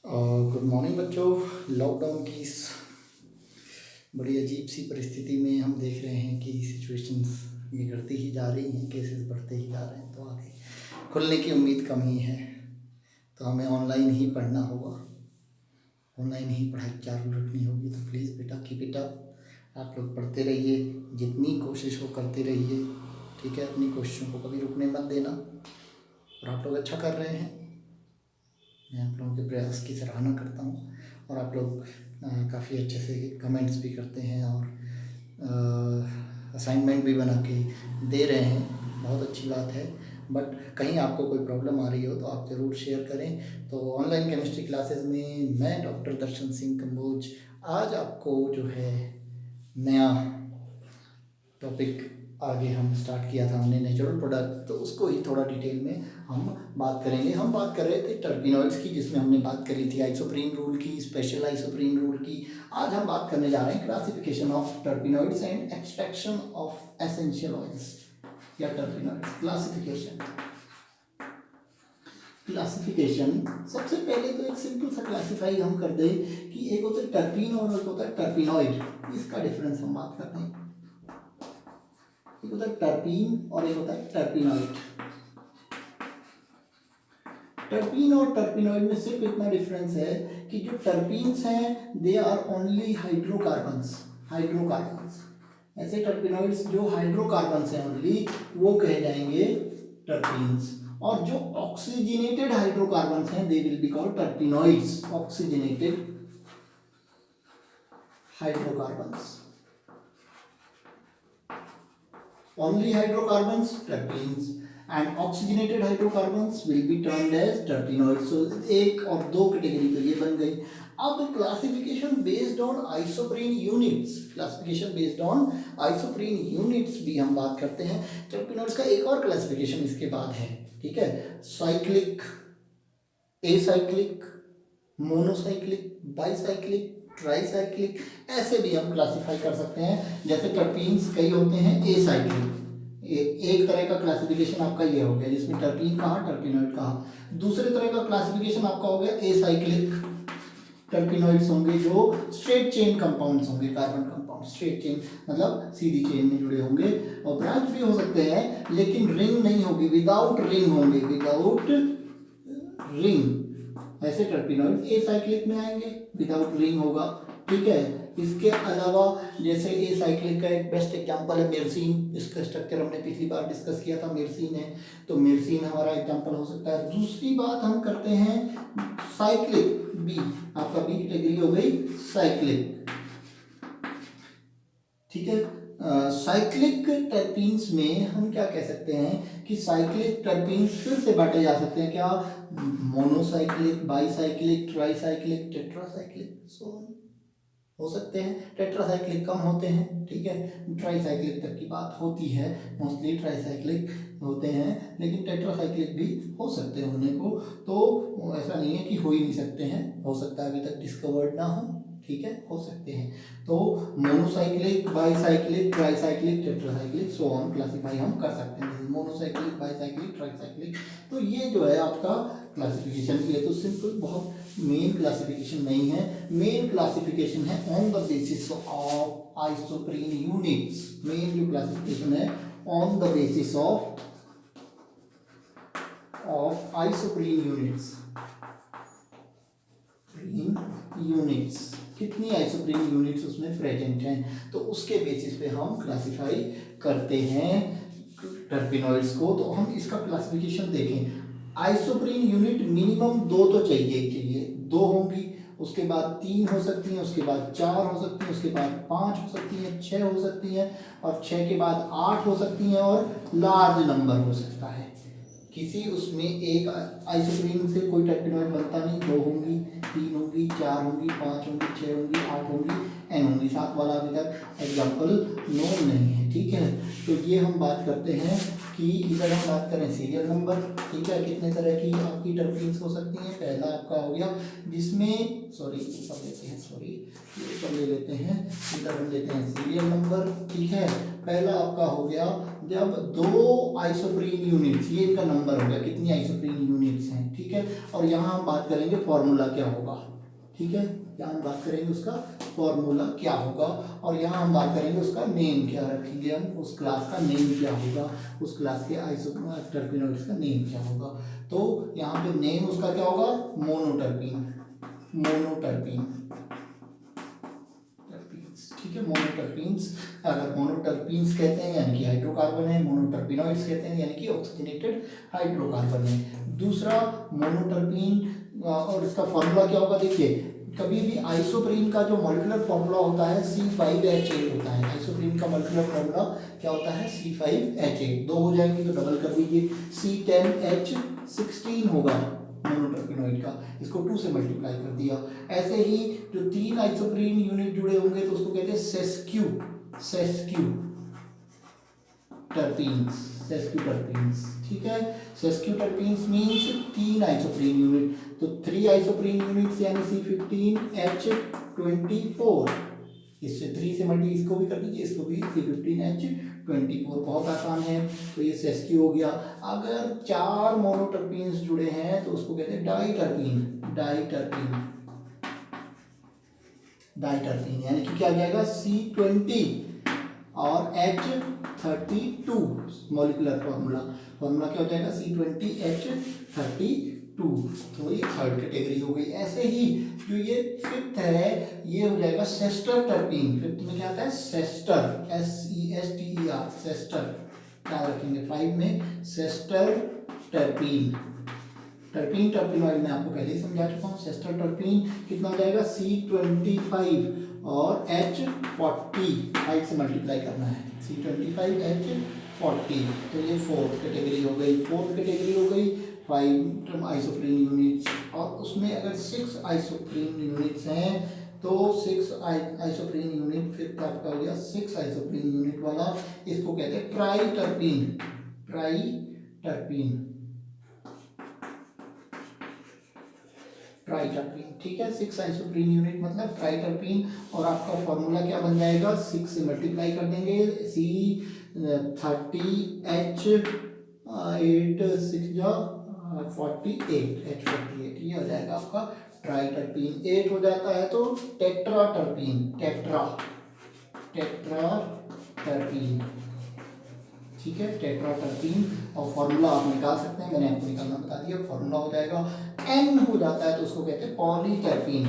Good morning बच्चों। Lockdown की इस बड़ी अजीब सी परिस्थिति में हम देख रहे हैं कि सिचुएशंस बिगड़ती ही जा रही हैं, केसेस बढ़ते ही जा रहे हैं, तो आगे खुलने की उम्मीद कम ही है। तो हमें ऑनलाइन ही पढ़ना होगा, ऑनलाइन ही पढ़ाई चालू रखनी होगी। तो प्लीज़ बेटा कीप इट अप, आप लोग पढ़ते रहिए, जितनी कोशिश हो करते रहिए, ठीक है। अपनी कोशिशों को कभी रुकने मत देना, और आप लोग अच्छा कर रहे हैं। मैं आप लोगों के प्रयास की सराहना करता हूँ, और आप लोग काफ़ी अच्छे से कमेंट्स भी करते हैं और असाइनमेंट भी बना के दे रहे हैं, बहुत अच्छी बात है। बट कहीं आपको कोई प्रॉब्लम आ रही हो तो आप ज़रूर शेयर करें। तो ऑनलाइन केमिस्ट्री क्लासेस में मैं डॉक्टर दर्शन सिंह कंबोज आज आपको जो है नया टॉपिक आगे हम स्टार्ट किया था हमने नेचुरल प्रोडक्ट, तो उसको ही थोड़ा डिटेल में हम बात करेंगे। हम बात कर रहे थे टर्पिनॉइड्स की, जिसमें हमने बात करी थी आइसोप्रीन रूल की, स्पेशल आइसोप्रीन रूल की। आज हम बात करने जा रहे हैं classification of terpenoids and extraction of essential oils या टर्पिनॉइड्स। क्लासिफिकेशन सबसे पहले तो एक सिंपल सा क्लासिफाई हम कर दें कि एक होता है टर्पीन और एक होता है टर्पिनॉइड। इसका डिफरेंस हम बात करते हैं। एक होता है टर्पीन और एक होता है टर्पिनॉइड। टर्पीन और टर्पिनॉइड में सिर्फ इतना डिफरेंस है कि जो टर्पीन्स हैं दे आर ओनली हाइड्रोकार्बन्स। ऐसे टर्पिनॉइड्स जो हाइड्रोकार्बन्स हैं ओनली, वो कहे जाएंगे टर्पीन्स। और जो ऑक्सीजनेटेड हाइड्रोकार्बन्स हैं they will be called terpenoids. Oxygenated hydrocarbons, only hydrocarbons, terpenes, and oxygenated hydrocarbons will be termed as terpenoids. So एक और दो कैटेगरी तो ये बन गई। अब classification based on isoprene units भी हम बात करते हैं। टर्पिनॉइड्स का एक और क्लासिफिकेशन इसके बाद है, ठीक है। Cyclic, acyclic, monocyclic, bicyclic, tricyclic, ऐसे भी हम क्लासिफाई कर सकते हैं। जैसे टर्पीन्स कई होते हैं एसाइक्लिक, एक तरह का क्लासिफिकेशन आपका ये हो गया जिसमें टर्पीन कहा, टर्पिनॉइड कहा। दूसरे तरह का क्लासिफिकेशन आपका हो गया एसाइक्लिक। टर्पिनॉइड्स होंगे जो स्ट्रेट चेन कंपाउंड्स होंगे, कार्बन कंपाउंड स्ट्रेट चेन मतलब सीधी चेन में जुड़े होंगे, और ब्रांच भी हो सकते हैं लेकिन रिंग नहीं होगी, विदाउट रिंग होंगे, विदाउट रिंग। ऐसे टर्पिनॉइड एसाइक्लिक में आएंगे, विदाउट रिंग होगा, ठीक है। इसके अलावा जैसे एसाइक्लिक का एक बेस्ट एग्जांपल है मिर्सीन। इसका स्ट्रक्चर हमने पिछली बार डिस्कस किया था, मिर्सीन है, तो मिर्सीन हमारा एग्जांपल हो सकता है। दूसरी बात हम करते हैं साइक्लिक, बी, आपका बी कैटेगरी हो गई साइक्लिक, ठीक है। साइक्लिक टर्पीन्स में हम क्या कह सकते हैं कि साइक्लिक टर्पीन्स फिर से बांटे जा सकते हैं, क्या, मोनोसाइक्लिक, बाईसाइक्लिक, ट्राईसाइक्लिक, टेट्रासाइक्लिक, सो हो सकते हैं। टेट्रासाइक्लिक कम होते हैं, ठीक है। ट्राईसाइक्लिक तक की बात होती है, मोस्टली ट्राईसाइक्लिक होते हैं, लेकिन टेट्रासाइक्लिक भी हो सकते हैं होने को। तो ऐसा नहीं है कि हो ही नहीं सकते हैं, हो सकता है अभी तक डिस्कवर्ड ना हो, ठीक है, हो सकते हैं। तो monocyclic, bicyclic, tricyclic, tetracyclic, so on classify हम कर सकते हैं। मोनोसाइक्लिक, बाईसाइक्लिक, ट्राईसाइक्लिक, तो ये जो है आपका क्लासिफिकेशन के लिए तो सिंपल, बहुत मेन क्लासिफिकेशन नहीं है। मेन क्लासिफिकेशन है on the basis of isoprene units. Main जो क्लासिफिकेशन है on the basis of isoprene units, कितनी आइसोप्रीन यूनिट्स उसमें प्रेजेंट हैं, तो उसके बेसिस पे हम क्लासिफाई करते हैं टर्पिनॉइड्स को। तो हम इसका क्लासिफिकेशन देखें। आइसोप्रीन यूनिट मिनिमम 2 तो चाहिए, 2 होंगी, उसके बाद 3 हो सकती हैं, उसके बाद 4 हो सकती हैं, उसके बाद 5 हो सकती हैं, 6 हो सकती हैं, और 6 के बाद 8 हो सकती हैं, और लार्ज नंबर हो सकता है। किसी उसमें एक आइसोप्रीन से कोई टर्पिनॉइड बनता नहीं, 2 होंगी, 3 होंगी, 4 होंगी, 5 होंगी, 6 होंगी, 8 होंगी, n होंगी। 7 वाला अभी तक एग्जाम्पल नोन नहीं है, ठीक है। तो ये हम बात करते हैं कि इधर हम बात करें सीरियल नंबर, ठीक है, कितने तरह की आपकी टर्पीन्स हो सकती हैं। पहला आपका हो गया जिसमें ऊपर ले लेते हैं, इधर हम लेते हैं सीरियल नंबर, ठीक है। पहला आपका हो गया जब 2 आइसोप्रीन यूनिट्स, ये इनका नंबर हो गया, कितनी आइसोप्रीन यूनिट्स हैं, ठीक है। और यहाँ हम बात करेंगे फॉर्मूला क्या होगा, ठीक है, यहाँ हम बात करेंगे उसका फॉर्मूला क्या होगा, और यहाँ हम बात करेंगे उसका नेम क्या रखेंगे, हम उस क्लास का नेम क्या होगा, उस क्लास के आइसोटर्पिनॉइड्स का नेम क्या होगा। तो यहाँ पे नेम उसका क्या होगा, मोनोटर्पीन, ठीक है, मोनोटर्पीन्स। अगर मोनोटर्पीन्स कहते हैं यानी कि हाइड्रोकार्बन है, मोनोटर्पिनॉइड्स कहते हैं यानी कि ऑक्सीजनेटेड हाइड्रोकार्बन है। दूसरा मोनोटर्पीन, और इसका फॉर्मूला क्या होगा, देखिए कभी भी आइसोप्रीन का जो मॉलिक्यूलर फॉर्मूला होता है C5H8 होता है। आइसोप्रीन का मॉलिक्यूलर फॉर्मूला क्या होता है, C5H8, 2 हो जाएंगे तो डबल कर दीजिए, C10H16 होगा मोनोटर्पिनॉइड का, इसको 2 से मल्टीप्लाई कर दिया। ऐसे ही जो 3 आइसोप्रीन यूनिट जुड़े होंगे तो उसको कहते हैं सेस्क्यू टर्पीन्स, ठीक है। Sesqui terpenes means 3 isoprene unit, तो 3 आइसोप्रीन यूनिट्स यानी C15H24, इससे 3 से मल्टी इसको भी कर दीजिए, इसको भी C15H24, बहुत आसान है। तो ये सेस्क्यू हो गया। अगर 4 मोनोटर्पीन्स जुड़े हैं तो उसको कहते हैं डाइटर्पीन, यानी कि क्या आ जाएगा C20 और H32 मॉलिक्यूलर फॉर्मूला क्या हो जाएगा, C20H32, तो ये थर्ड कैटेगरी हो गई। ऐसे ही जो ये फिफ्थ है ये हो जाएगा सेस्टर टर्पीन। फिफ्थ में क्या आता है, सेस्टर, SESTER, सेस्टर, क्या रखेंगे 5 में, सेस्टर टर्पीनॉइड मैं आपको पहले ही समझा चुका हूँ। सेस्टर टर्पीन कितना हो जाएगा, C25 और H40, 5 से मल्टीप्लाई करना है, C25H40, तो ये फोर्थ कैटेगरी हो गई। 5 आइसोप्रीन यूनिट्स, और उसमें अगर 6 आइसोप्रीन यूनिट्स हैं तो 6 आइसोप्रीन यूनिट, फिफ्थ आपका हो गया 6 आइसोप्रीन यूनिट वाला, इसको कहते हैं ट्राइटर्पीन, ठीक है। 6 आइसोप्रीन यूनिट मतलब ट्राइटर्पीन, और आपका फॉर्मूला क्या बन जाएगा, 6 से मल्टीप्लाई कर देंगे, C30H8 H48, ये हो जाएगा आपका ट्राइटर्पीन। 8 हो जाता है तो टेट्राटर्पीन, ठीक है, टेट्राटर्पीन। और फॉर्मूला आप निकाल सकते हैं, मैंने आपको निकालना बता दिया। फॉर्मूला हो जाएगा, N हो जाता है तो उसको कहते हैं पॉलीटर्पीन,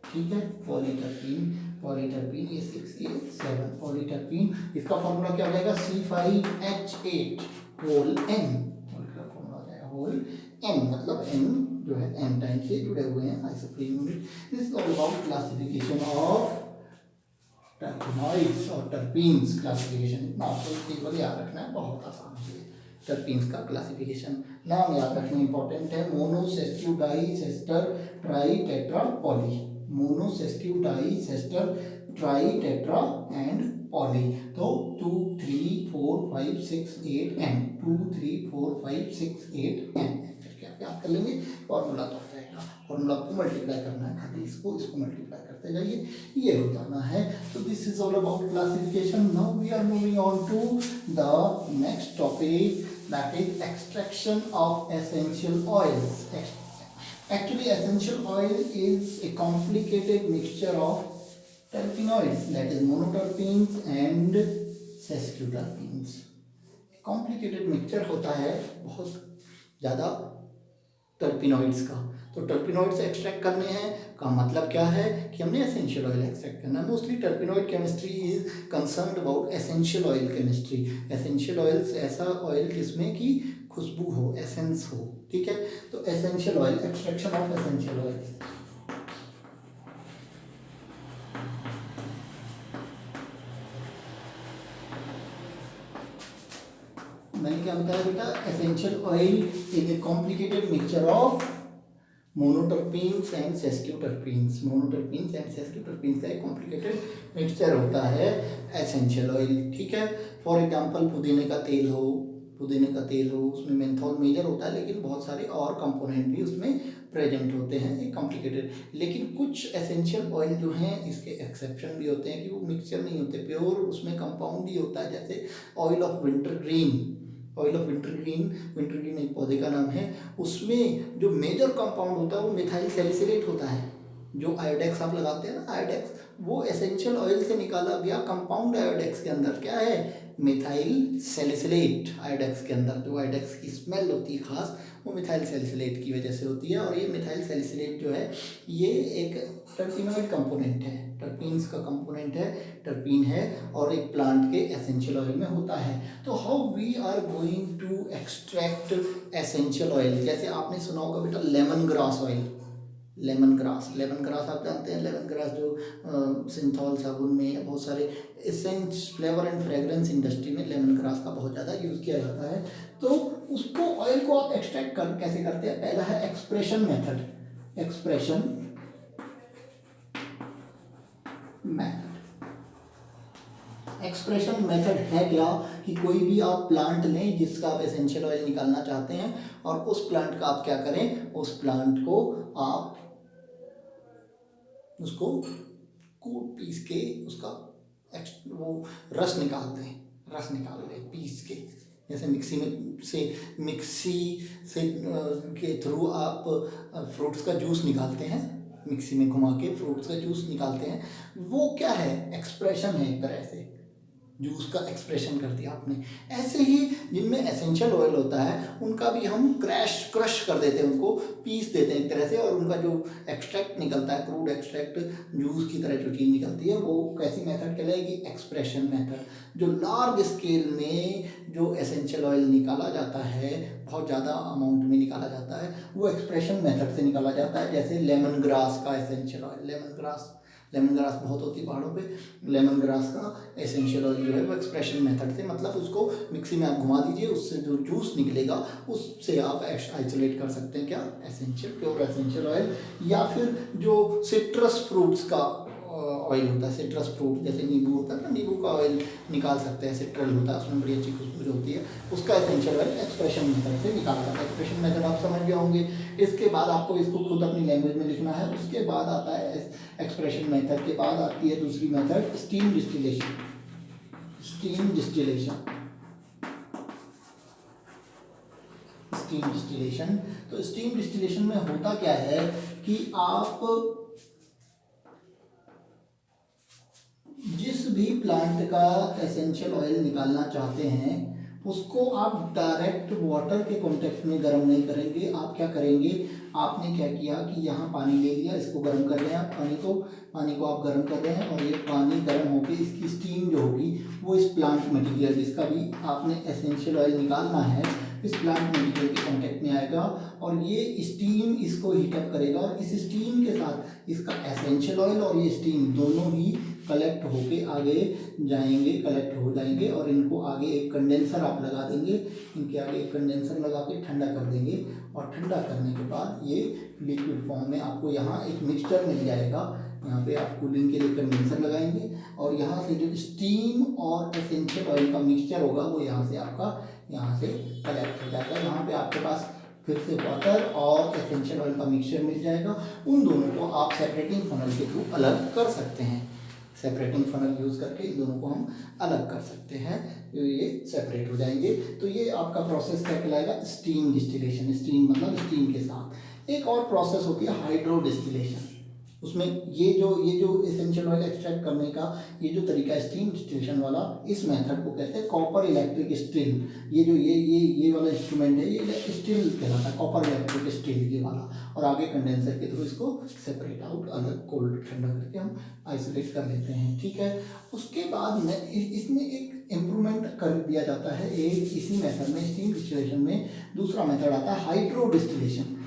ठीक है, पॉलीटर्पीन, ये 6 ये 7 पॉलीटर्पीन। इसका फॉर्मूला क्या हो जाएगा, C5H8 होल N, इसका फॉर्मूला हो जाएगा होल N, मतलब N जो है N टाइम से जुड़े हुए हैं isoprene unit. This is all about classification of terpenoids और टर्पीन्स क्लासिफिकेशन। इतना आपको केवल याद रखना है, बहुत आसान है टर्पीन्स का क्लासिफिकेशन। नाम याद रखना इंपॉर्टेंट है, mono, sesqui, di, sester, tri, tetra, poly, mono, sesqui, di, sester, tri, tetra and poly. तो 2 3 4 5 6 8 N, 2 3 4 5 6 8 N, क्या याद कर लेंगे, फॉर्मूला तो फॉर्मूला को मल्टीप्लाई करना है, खाली इसको मल्टीप्लाई करते जाइए, ये हो जाना है। तो this is all about classification. Now we are moving on to the next topic, that is extraction of essential oils. Actually, essential oil is a complicated mixture of terpenoids, that is monoterpenes and sesquiterpenes. Complicated mixture होता है बहुत ज़्यादा terpenoids का। तो terpenoids extract करने हैं का मतलब क्या है कि हमने एसेंशियल ऑयल एक्सट्रैक्ट करना है। Mostly terpenoid chemistry is concerned about essential oil chemistry. Essential oils ऐसा ऑयल जिसमें कि खुशबू हो, एसेंस हो, ठीक है। तो essential oil, extraction of essential oil. मैंने क्या बताया बेटा, essential oil is a complicated mixture of monoterpenes and sesquiterpenes, monoterpenes and sesquiterpenes का एक कॉम्प्लिकेटेड मिक्सचर होता है एसेंशियल ऑयल, ठीक है। फॉर एग्जांपल पुदीने का तेल हो, पुदीने का तेल हो, उसमें मेंथॉल मेजर होता है, लेकिन बहुत सारे और कंपोनेंट भी उसमें प्रेजेंट होते हैं, एक कॉम्प्लिकेटेड। लेकिन कुछ एसेंशियल ऑयल जो हैं इसके एक्सेप्शन भी होते हैं कि वो मिक्सचर नहीं होते, प्योर उसमें कंपाउंड ही होता है। जैसे oil of wintergreen, oil of wintergreen, wintergreen एक पौधे का नाम है, उसमें जो मेजर कंपाउंड होता है वो मिथाइल सैलिसिलेट होता है। जो आयोडेक्स आप लगाते हैं ना, आयोडेक्स, वो एसेंशियल ऑयल से निकाला गया कंपाउंड आयोडेक्स के अंदर क्या है, मिथाइल सैलिसिलेट। आयोडेक्स के अंदर जो आयोडेक्स की स्मेल होती है खास, वो मिथाइल सैलिसिलेट की वजह से होती है। और ये मिथाइल सैलिसिलेट जो है ये एक टर्पीनॉइड कंपोनेंट है, टर्पीन्स का कंपोनेंट है, टर्पीन है, और एक प्लांट के एसेंशियल ऑयल में होता है। तो how we are going to extract essential oil, जैसे आपने सुना होगा बेटा lemon grass oil, lemon grass, lemon grass आप जानते हैं, लेमन ग्रास जो सिंथॉल साबुन में या बहुत सारे essence flavour and fragrance industry में लेमन ग्रास का बहुत ज़्यादा यूज़ किया जाता है। तो उसको ऑयल को आप एक्सट्रैक्ट कर कैसे करते हैं, पहला है expression method, expression method. Expression method है क्या कि कोई भी आप प्लांट लें जिसका आप एसेंशियल ऑयल निकालना चाहते हैं, और उस प्लांट का आप क्या करें, उस प्लांट को आप उसको कूट पीस के उसका वो रस निकाल दें, रस निकाल दें पीस के। जैसे मिक्सी से के थ्रू आप फ्रूट्स का जूस निकालते हैं, मिक्सी में घुमा के फ्रूट्स का जूस निकालते हैं, वो क्या है, एक्सप्रेशन है, एक तरह से जूस का एक्सप्रेशन कर दिया आपने। ऐसे ही जिनमें एसेंशियल ऑयल होता है उनका भी हम क्रश कर देते हैं, उनको पीस देते हैं एक तरह से, और उनका जो एक्सट्रैक्ट निकलता है, क्रूड एक्सट्रैक्ट, जूस की तरह जो चीज़ निकलती है, वो कैसी मेथड कहलाएगी, एक्सप्रेशन मेथड। जो लार्ज स्केल में जो एसेंशियल ऑयल निकाला जाता है, बहुत ज़्यादा अमाउंट में निकाला जाता है, वो एक्सप्रेशन मेथड से निकाला जाता है। जैसे लेमन ग्रास का एसेंशियल ऑयल, लेमन ग्रास बहुत होती है पहाड़ों पे, लेमन ग्रास का एसेंशियल ऑयल जो है वो एक्सप्रेशन मेथड से, मतलब उसको मिक्सी में आप घुमा दीजिए, उससे जो जूस निकलेगा उससे आप आइसोलेट कर सकते हैं क्या, एसेंशियल, प्योर एसेंशियल ऑयल। या फिर जो सिट्रस फ्रूट्स का ऑयल होता है, सिट्रस फ्रूट जैसे नींबू होता है ना, नींबू का ऑयल निकाल सकते हैं, सिट्रल होता है उसमें बड़ी अच्छी खुशबू जो होती है, उसका एसेंशियल ऑयल एक्सप्रेशन मेथड से निकाला जाता है। एक्सप्रेशन मेथड आप समझ गए होंगे। इसके बाद आपको इसको खुद अपनी लैंग्वेज में लिखना है। उसके बाद आता है एक्सप्रेशन मेथड के बाद आती है दूसरी method, steam distillation. Steam distillation, steam distillation. तो स्टीम डिस्टिलेशन में होता क्या है कि आप जिस भी प्लांट का एसेंशियल ऑयल निकालना चाहते हैं उसको आप डायरेक्ट वाटर के कांटेक्ट में गर्म नहीं करेंगे। आप क्या करेंगे, आपने क्या किया कि यहाँ पानी ले लिया, इसको गर्म कर रहे हैं आप, पानी को आप गर्म कर रहे हैं, और ये पानी गर्म होकर इसकी स्टीम जो होगी वो इस प्लांट मटेरियल जिसका भी आपने एसेंशियल ऑयल निकालना है, इस प्लांट मटेरियल के कांटेक्ट में आएगा, और ये स्टीम इसको हीटअप करेगा, और इस स्टीम के साथ इसका एसेंशियल ऑयल और ये स्टीम दोनों ही कलेक्ट होके आगे जाएंगे, कलेक्ट हो जाएंगे, और इनको आगे एक कंडेंसर आप लगा देंगे, इनके आगे एक कंडेंसर लगा के ठंडा कर देंगे, और ठंडा करने के बाद ये लिक्विड फॉर्म में आपको यहाँ एक मिक्सचर मिल जाएगा। यहाँ पे आप कूलिंग के लिए कंडेंसर लगाएंगे, और यहाँ से जो स्टीम और एसेंशियल ऑयल का मिक्सचर होगा वो यहाँ से आपका यहाँ से कलेक्ट हो जाएगा। यहाँ पे आपके पास फिर से वाटर और एसेंशियल ऑयल का मिक्सचर मिल जाएगा। उन दोनों को आप सेपरेटिंग फनल के थ्रू अलग कर सकते हैं, सेपरेटिंग फनल यूज़ करके इन दोनों को हम अलग कर सकते हैं, ये सेपरेट हो जाएंगे। तो ये आपका प्रोसेस क्या कहलाएगा, स्टीम डिस्टिलेशन। स्टीम मतलब स्टीम के साथ एक और प्रोसेस होती है हाइड्रो डिस्टिलेशन। उसमें ये जो एसेंशियल ऑयल एक्सट्रैक्ट करने का ये जो तरीका है स्टीम डिस्टिलेशन वाला, इस मेथड को कहते हैं कॉपर इलेक्ट्रिक स्टील। ये जो ये वाला इंस्ट्रूमेंट है ये स्टील कहलाता है, कॉपर इलेक्ट्रिक स्टील ये वाला, और आगे कंडेंसर के थ्रू इसको सेपरेट आउट, अलग कोल्ड ठंडा करके हम आइसोलेट कर लेते हैं, ठीक है। उसके बाद में इसमें एक इम्प्रूवमेंट कर दिया जाता है, एक इसी मेथड में स्टीम डिस्टिलेशन में दूसरा मेथड आता है हाइड्रो डिस्टिलेशन।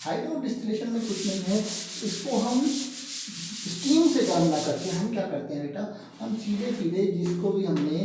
हाइड्रो डिस्टिलेशन में कुछ नहीं है, इसको हम स्टीम से गर्म ना करके हम क्या करते हैं बेटा, हम सीधे सीधे जिसको भी हमने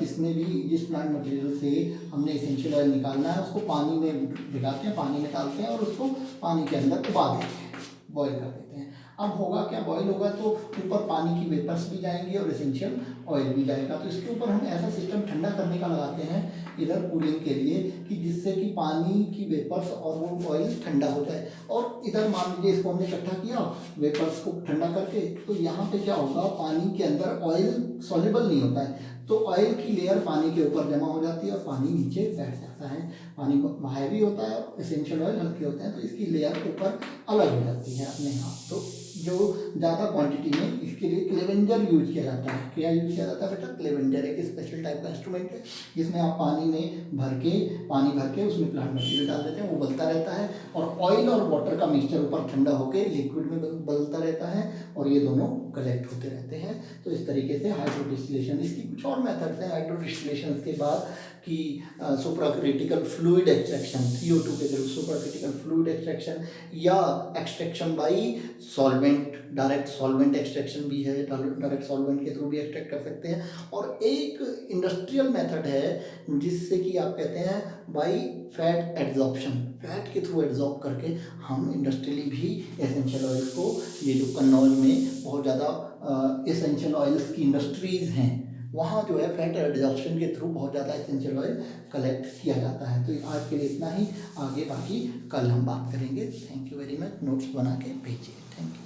जिसमें भी जिस प्लांट मटेरियल से हमने एसेंशियल ऑयल निकालना है उसको पानी में भिगाते हैं, पानी में डालते हैं और उसको पानी के अंदर उबाल देते हैं, बॉयल कर देते हैं। अब होगा क्या, बॉयल होगा तो ऊपर पानी की वेपर्स भी जाएंगी और एसेंशियल ऑयल भी जाएगा। तो इसके ऊपर हम ऐसा सिस्टम ठंडा करने का लगाते हैं इधर कूलिंग के लिए कि जिससे कि पानी की वेपर्स और वो ऑयल ठंडा हो जाए। और इधर मान लीजिए इसको हमने इकट्ठा किया वेपर्स को ठंडा करके, तो यहाँ पे क्या होगा, पानी के अंदर ऑयल सॉल्युबल नहीं होता है, तो ऑयल की लेयर पानी के ऊपर जमा हो जाती है और पानी नीचे बैठ जाता है। पानी हैवी होता है और एसेंशियल ऑयल हल्के होते हैं, तो इसकी लेयर ऊपर अलग हो जाती है अपने आप। तो जो ज़्यादा क्वांटिटी में इसके लिए क्लेवेंजर यूज किया जाता है। क्या यूज किया जाता है बेटा, क्लेवेंजर एक स्पेशल टाइप का इंस्ट्रूमेंट है जिसमें आप पानी भर के उसमें प्लांट मटेरियल डाल देते हैं, वो उबलता रहता है और ऑयल और वाटर का मिक्सचर ऊपर ठंडा होकर लिक्विड में बदलता रहता है और ये दोनों कलेक्ट होते रहते हैं। तो इस तरीके से हाइड्रो डिस्टिलेशन, इसकी कुछ और मेथड्स हैं हाइड्रो डिस्टिलेशन के बाद कि सुपराक्रिटिकल फ्लूइड एक्सट्रैक्शन, CO2 के थ्रू सुपराक्रिटिकल फ्लूइड एक्सट्रैक्शन, या extraction by solvent, direct solvent extraction भी है, डायरेक्ट सॉल्वेंट के थ्रू भी एक्सट्रैक्ट कर सकते हैं। और एक इंडस्ट्रियल मेथड है जिससे कि आप कहते हैं बाई फैट एड्जॉर्प्शन, फैट के थ्रू एड्जॉर्ब करके हम इंडस्ट्रियली भी एसेंशियल ऑयल को, ये जो कन्नौज में बहुत ज़्यादा एसेंशियल ऑयल्स की इंडस्ट्रीज़ हैं वहाँ जो है फैट एड्जॉर्प्शन के थ्रू बहुत ज़्यादा एसेंशियल ऑयल कलेक्ट किया जाता है। तो आज के लिए इतना ही, आगे बाकी कल हम बात करेंगे। Thank you very much. Notes बना के भेजिए। Thank you.